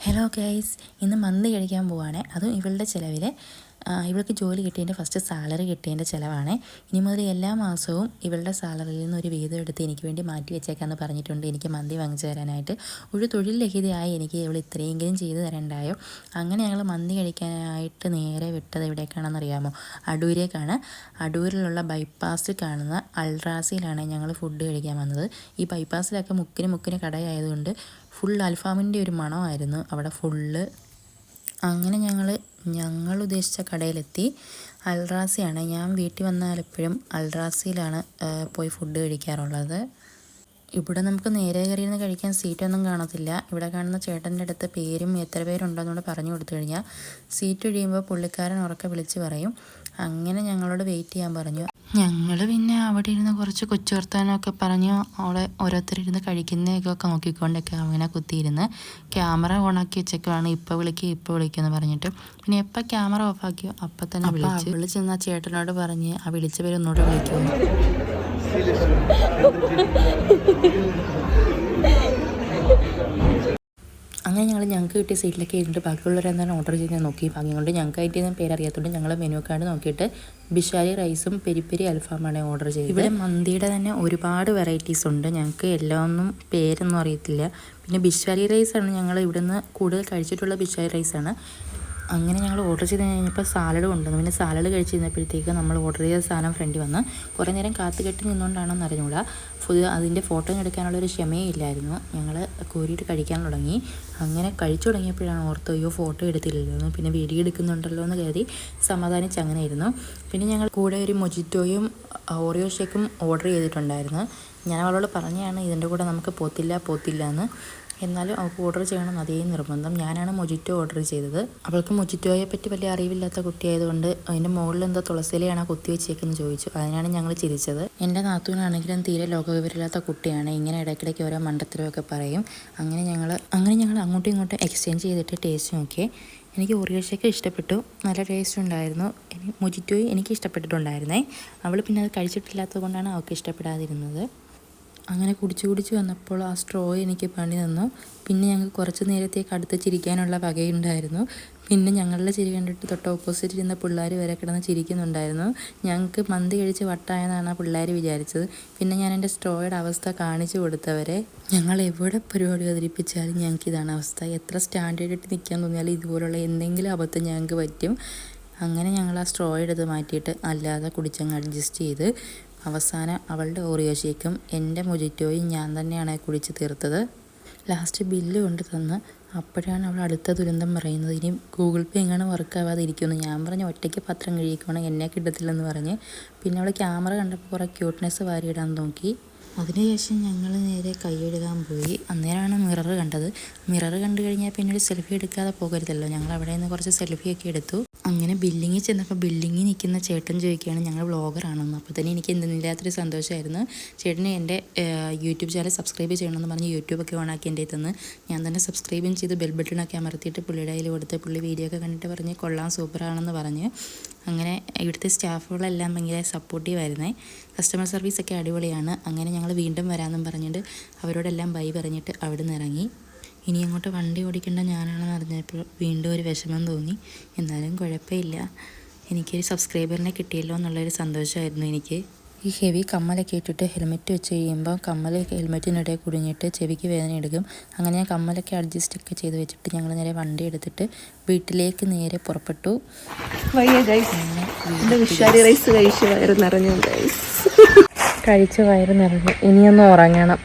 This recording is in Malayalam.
ഹലോ ഗൈസ്, ഇന്ന് മന്തി കഴിക്കാൻ പോവാണ്. അതും ഇവളുടെ ചിലവിൽ. ഇവൾക്ക് ജോലി കിട്ടിയതിൻ്റെ ഫസ്റ്റ് സാലറി കിട്ടിയതിൻ്റെ ചിലവാണ്. ഇനി മുതൽ എല്ലാ മാസവും ഇവളുടെ സാലറിയിൽ നിന്ന് ഒരു വീതം എടുത്ത് എനിക്ക് വേണ്ടി മാറ്റി വെച്ചേക്കാമെന്ന് പറഞ്ഞിട്ടുണ്ട്, എനിക്ക് മന്തി വാങ്ങിച്ചു തരാനായിട്ട്. ഒരു തൊഴിൽ രഹിതയായി എനിക്ക് ഇവൾ ഇത്രയെങ്കിലും ചെയ്തു തരണ്ടായോ. അങ്ങനെ ഞങ്ങൾ മന്തി കഴിക്കാനായിട്ട് നേരെ വിട്ടത് എവിടേക്കാണെന്നറിയാമോ? അടൂരേക്കാണ്. അടൂരിലുള്ള ബൈപ്പാസിൽ കാണുന്ന അൾട്രാസിയിലാണ് ഞങ്ങൾ ഫുഡ് കഴിക്കാൻ വന്നത്. ഈ ബൈപ്പാസിലൊക്കെ മുക്കിന് കടയായതുകൊണ്ട് ഫുൾ അൽഫാമിൻ്റെ ഒരു മണമായിരുന്നു അവിടെ ഫുള്ള്. അങ്ങനെ ഞങ്ങൾ ഉദ്ദേശിച്ച കടയിലെത്തി. അൾട്രാസിയാണ്. ഞാൻ വീട്ടിൽ വന്നാൽ എപ്പോഴും അൾട്രാസിയിലാണ് പോയി ഫുഡ് കഴിക്കാറുള്ളത്. ഇവിടെ നമുക്ക് നേരെ കയറിയിരുന്ന് കഴിക്കാൻ സീറ്റൊന്നും കാണത്തില്ല. ഇവിടെ കാണുന്ന ചേട്ടൻ്റെ അടുത്ത് പേരും എത്ര പേരുണ്ടെന്നുകൂടെ പറഞ്ഞു കൊടുത്തു കഴിഞ്ഞാൽ സീറ്റ് ഒഴിയുമ്പോൾ പുള്ളിക്കാരൻ ഉറക്കെ വിളിച്ച് പറയും. അങ്ങനെ ഞങ്ങളോട് വെയിറ്റ് ചെയ്യാൻ പറഞ്ഞു. ഞങ്ങൾ പിന്നെ അവിടെ ഇരുന്ന് കുറച്ച് കൊച്ചു വർത്താനമൊക്കെ പറഞ്ഞു അവിടെ ഓരോരുത്തരിരുന്ന് കഴിക്കുന്നതൊക്കെ നോക്കിക്കൊണ്ടൊക്കെ അങ്ങനെ കുത്തിയിരുന്ന് ക്യാമറ ഓണാക്കി വെച്ചൊക്കെയാണ് ഇപ്പോൾ വിളിക്കുമെന്ന് പറഞ്ഞിട്ട്. പിന്നെ എപ്പോൾ ക്യാമറ ഓഫാക്കിയോ അപ്പം തന്നെ വിളിച്ചെന്ന് ആ ചേട്ടനോട് പറഞ്ഞ് ആ വിളിച്ച പേര് ഒന്നുകൂടെ വിളിക്കുമെന്ന്. അങ്ങനെ ഞങ്ങൾക്ക് കിട്ടിയ സീറ്റിലൊക്കെ ഇരുന്നിട്ട് ബാക്കിയുള്ളവരെന്താണ് ഓർഡർ ചെയ്ത് നോക്കി. ഭാഗ്യം കൊണ്ട് ഞങ്ങൾക്ക് ആയിട്ട് പേരറിയാത്തതുകൊണ്ട് ഞങ്ങൾ മെനു കാർഡ് നോക്കിയിട്ട് ബിഷാരി റൈസും പെരി അൽഫാമാണ് ഓർഡർ ചെയ്തത്. ഇവിടെ മന്തിയുടെ തന്നെ ഒരുപാട് വെറൈറ്റീസ് ഉണ്ട്. ഞങ്ങൾക്ക് എല്ലാം ഒന്നും പേരൊന്നും അറിയത്തില്ല. പിന്നെ ബിഷാരി റൈസാണ് ഞങ്ങൾ ഇവിടുന്ന് കൂടുതൽ കഴിച്ചിട്ടുള്ള ബിഷാരി റൈസാണ്. അങ്ങനെ ഞങ്ങൾ ഓർഡർ ചെയ്ത് കഴിഞ്ഞപ്പോൾ സാലഡ് കൊണ്ടുവന്നു. പിന്നെ സാലഡ് കഴിച്ച് കഴിഞ്ഞപ്പോഴത്തേക്ക് നമ്മൾ ഓർഡർ ചെയ്ത സാധനം ഫ്രണ്ടിൽ വന്ന് കുറേ നേരം കാത്തുകെട്ടി നിന്നുകൊണ്ടാണെന്ന് അറിഞ്ഞൂടാ. അതിൻ്റെ ഫോട്ടോ എടുക്കാനുള്ളൊരു ക്ഷമയേ ഇല്ലായിരുന്നു. ഞങ്ങൾ കോരിയിട്ട് കഴിക്കാൻ തുടങ്ങി. അങ്ങനെ കഴിച്ചു തുടങ്ങിയപ്പോഴാണ് ഓർത്തോ അയ്യോ ഫോട്ടോ എടുത്തില്ലല്ലോ, പിന്നെ വീഡിയോ എടുക്കുന്നുണ്ടല്ലോ എന്ന് കരുതി സമാധാനിച്ച് അങ്ങനെ ആയിരുന്നു. പിന്നെ ഞങ്ങൾ കൂടെ ഒരു മൊജിറ്റോയും ഓറിയോ ഷേക്കും ഓർഡർ ചെയ്തിട്ടുണ്ടായിരുന്നു. ഞാൻ അവളോട് പറഞ്ഞതാണ് ഇതിൻ്റെ കൂടെ നമുക്ക് പോത്തില്ല എന്ന്. എന്നാലും അവൾക്ക് ഓർഡർ ചെയ്യണം അതേ നിർബന്ധം. ഞാനാണ് മൊജിറ്റോ ഓർഡർ ചെയ്തത്. അവൾക്ക് മൊജിറ്റോയെ പറ്റി വലിയ അറിവില്ലാത്ത കുട്ടിയായതുകൊണ്ട് അതിൻ്റെ മുകളിൽ എന്താ തുളസിയിലാണ് കുത്തി വെച്ചേക്കെന്ന് ചോദിച്ചു. അതിനാണ് ഞങ്ങൾ ചിരിച്ചത്. എൻ്റെ നാത്തൂനാണെങ്കിലും തീരെ ലോകവിവരമില്ലാത്ത കുട്ടിയാണ്. ഇങ്ങനെ ഇടയ്ക്കിടയ്ക്ക് ഓരോ മണ്ടത്തരമൊക്കെ പറയും. അങ്ങനെ ഞങ്ങൾ അങ്ങോട്ടും ഇങ്ങോട്ടും എക്സ്ചേഞ്ച് ചെയ്തിട്ട് ടേസ്റ്റ് നോക്കി. എനിക്ക് ഓറിയോ ഷേക്ക് ഇഷ്ടപ്പെട്ടു, നല്ല ടേസ്റ്റ് ഉണ്ടായിരുന്നു. മൊജിറ്റോയും എനിക്ക് ഇഷ്ടപ്പെട്ടിട്ടുണ്ടായിരുന്നേ. അവൾ പിന്നെ അത് കഴിച്ചിട്ടില്ലാത്തത് കൊണ്ടാണ് അവൾക്ക് ഇഷ്ടപ്പെടാതിരുന്നത്. അങ്ങനെ കുടിച്ച് വന്നപ്പോൾ ആ സ്ട്രോ എനിക്ക് പണി തന്നു. പിന്നെ ഞങ്ങൾക്ക് കുറച്ച് നേരത്തേക്ക് അടുത്ത് ചിരിക്കാനുള്ള വകയുണ്ടായിരുന്നു. പിന്നെ ഞങ്ങളുടെ ചിരി കണ്ടിട്ട് തൊട്ട് ഓപ്പോസിറ്റ് ഇരുന്ന പിള്ളേർ വരെ കിടന്ന് ചിരിക്കുന്നുണ്ടായിരുന്നു. ഞങ്ങൾക്ക് മന്തി കഴിച്ച് വട്ടായെന്നാണ് ആ പിള്ളേർ വിചാരിച്ചത്. പിന്നെ ഞാൻ എൻ്റെ സ്ട്രോയുടെ അവസ്ഥ കാണിച്ചു കൊടുത്തവരെ. ഞങ്ങൾ എവിടെ പരിപാടി അവതരിപ്പിച്ചാലും ഞങ്ങൾക്ക് ഇതാണ് അവസ്ഥ. എത്ര സ്റ്റാൻഡേർഡായിട്ട് നിൽക്കാൻ തോന്നിയാലും ഇതുപോലുള്ള എന്തെങ്കിലും അബദ്ധം ഞങ്ങൾക്ക് പറ്റും. അങ്ങനെ ഞങ്ങൾ ആ സ്ട്രോ എടുത്ത് മാറ്റിയിട്ട് അല്ലാതെ കുടിച്ചങ്ങ് അഡ്ജസ്റ്റ് ചെയ്ത് അവസാനം അവളുടെ ഓറിയോ ഷേക്കും എൻ്റെ മൊജിറ്റോയും ഞാൻ തന്നെയാണ് കുടിച്ച് തീർത്തത്. ലാസ്റ്റ് ബില്ല് കൊണ്ട് തന്ന് അപ്പോഴാണ് അവൾ അടുത്ത ദുരന്തം പറയുന്നത്, ഇനി ഗൂഗിൾ പേ എങ്ങനെ വർക്കാവാതെ ഇരിക്കുമെന്ന്. ഞാൻ പറഞ്ഞു ഒറ്റയ്ക്ക് പത്രം കഴിക്കണം, എന്നെ കിട്ടത്തില്ലെന്ന് പറഞ്ഞ്. പിന്നെ അവൾ ക്യാമറ കണ്ടപ്പോൾ കുറേ ക്യൂട്ട്നെസ് വാരിയിടാൻ നോക്കി. അതിനുശേഷം ഞങ്ങൾ നേരെ കൈയെഴുതാൻ പോയി. അന്നേരമാണ് മിറർ കണ്ടത്. മിറർ കണ്ടു കഴിഞ്ഞാൽ പിന്നെ ഒരു സെൽഫി എടുക്കാതെ പോകരുതല്ലോ. ഞങ്ങൾ അവിടെ നിന്ന് കുറച്ച് സെൽഫിയൊക്കെ എടുത്തു. അങ്ങനെ ബില്ലിങ്ങിൽ ചെന്നപ്പോൾ ബില്ലിങ്ങിൽ നിൽക്കുന്ന ചേട്ടൻ ചോദിക്കുകയാണ് ഞങ്ങൾ വ്ളോഗറാണെന്ന്. അപ്പോൾ തന്നെ എനിക്ക് എന്തെന്നില്ലാത്തൊരു സന്തോഷമായിരുന്നു. ചേട്ടന് എൻ്റെ യൂട്യൂബ് ചാനൽ സബ്സ്ക്രൈബ് ചെയ്യണമെന്ന് പറഞ്ഞ് യൂട്യൂബൊക്കെ ഓണാക്കി എൻ്റെ തന്ന്. ഞാൻ തന്നെ സബ്സ്ക്രൈബും ചെയ്ത് ബെൽ ബട്ടണൊക്കെ അമർത്തിയിട്ട് പുള്ളിയുടെ കയ്യിൽ കൊടുത്ത് പുള്ളി വീഡിയോ ഒക്കെ കണ്ടിട്ട് പറഞ്ഞ് കൊള്ളാം സൂപ്പറാണെന്ന് പറഞ്ഞ്. അങ്ങനെ ഇവിടുത്തെ സ്റ്റാഫുകളെല്ലാം ഭയങ്കര സപ്പോർട്ടീവായിരുന്നേ. കസ്റ്റമർ സർവീസൊക്കെ അടിപൊളിയാണ്. അങ്ങനെ ഞങ്ങൾ വീണ്ടും വരാമെന്നും പറഞ്ഞിട്ട് അവരോടെല്ലാം ബൈ പറഞ്ഞിട്ട് അവിടെ നിന്ന് ഇറങ്ങി. ഇനി അങ്ങോട്ട് വണ്ടി ഓടിക്കേണ്ട ഞാനാണെന്ന് അറിഞ്ഞപ്പോൾ വീണ്ടും ഒരു വിഷമം തോന്നി. എന്നാലും കുഴപ്പമില്ല, എനിക്കൊരു സബ്സ്ക്രൈബറിനെ കിട്ടിയല്ലോ എന്നുള്ളൊരു സന്തോഷമായിരുന്നു എനിക്ക്. ഈ ഹെവി കമ്മലൊക്കെ ഇട്ടിട്ട് ഹെൽമെറ്റ് വെച്ച് കഴിയുമ്പോൾ കമ്മൽ ഹെൽമെറ്റിനിടയിൽ കുടുങ്ങിയിട്ട് ചെവിക്ക് വേദന എടുക്കും. അങ്ങനെ ഞാൻ കമ്മലൊക്കെ അഡ്ജസ്റ്റൊക്കെ ചെയ്ത് വെച്ചിട്ട് ഞങ്ങൾ നേരെ വണ്ടി എടുത്തിട്ട് വീട്ടിലേക്ക് നേരെ പുറപ്പെട്ടു. കഴിച്ച് വയറ് നിറഞ്ഞു, ഇനിയൊന്ന് ഉറങ്ങണം.